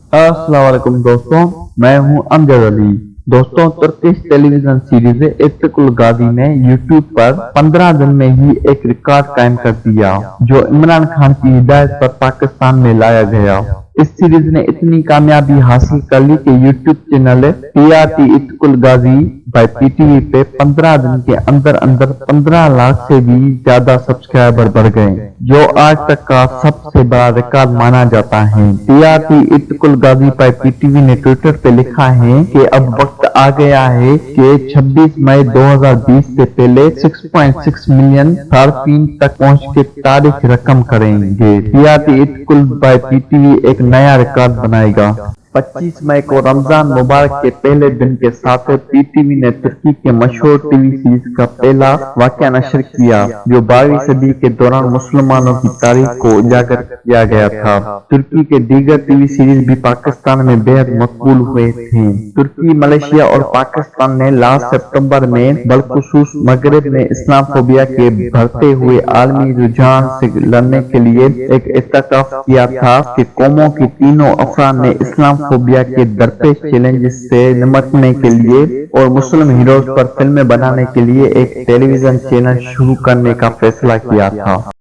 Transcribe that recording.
अस्सलाम वालेकुम दोस्तों, मैं हूं अमजद अली। दोस्तों, तुर्किश टेलीविजन सीरीज इत्तकुल गाजी ने यूट्यूब पर 15 दिन में ही एक रिकॉर्ड कायम कर दिया, जो इमरान खान की हिदायत पर पाकिस्तान में लाया गया। इस सीरीज ने इतनी कामयाबी हासिल कर ली कि यूट्यूब चैनल टीआरटी इत्तकुल गाजी बाय पीटीवी पे 15 दिन के अंदर अंदर 15 लाख से भी ज्यादा सब्सक्राइबर बढ़ गए, जो आज तक का सबसे बड़ा रिकॉर्ड माना जाता है। टीआरटी इत्तकुल गाजी बाय पीटीवी ने ट्विटर पे लिखा है कि अब वक्त आ गया है कि 26 मई 2020 से पहले 6.6 मिलियन सार्फिन तक पहुंच के तारीख रकम करेंगे। टीआरटी इत्तकुल बाय पीटीवी एक नया रिकॉर्ड बनाएगा। 25 मई को रमजान मुबारक के पहले दिन के साथ पीटीवी ने तुर्की के मशहूर टीवी सीरीज का पहला वाकया नशर किया, जो 12वीं सदी के दौरान मुसलमानों की तारीख को उजागर किया गया था। तुर्की के दीगर टीवी सीरीज भी पाकिस्तान में बेहद मकबूल हुए थे। तुर्की, मलेशिया और पाकिस्तान ने लास्ट सितंबर में बलखुसूस मगरिब में इस्लामोफोबिया के बढ़ते हुए आलमी रुझान से लड़ने के लिए एक इत्तेफाक किया था कि कौमों की तीनों अफराद ने इस्लामोफोबिया के दरपेश चैलेंज से निपटने के लिए और मुस्लिम हीरोज पर फिल्में बनाने के लिए एक टेलीविजन चैनल शुरू करने का फैसला किया था।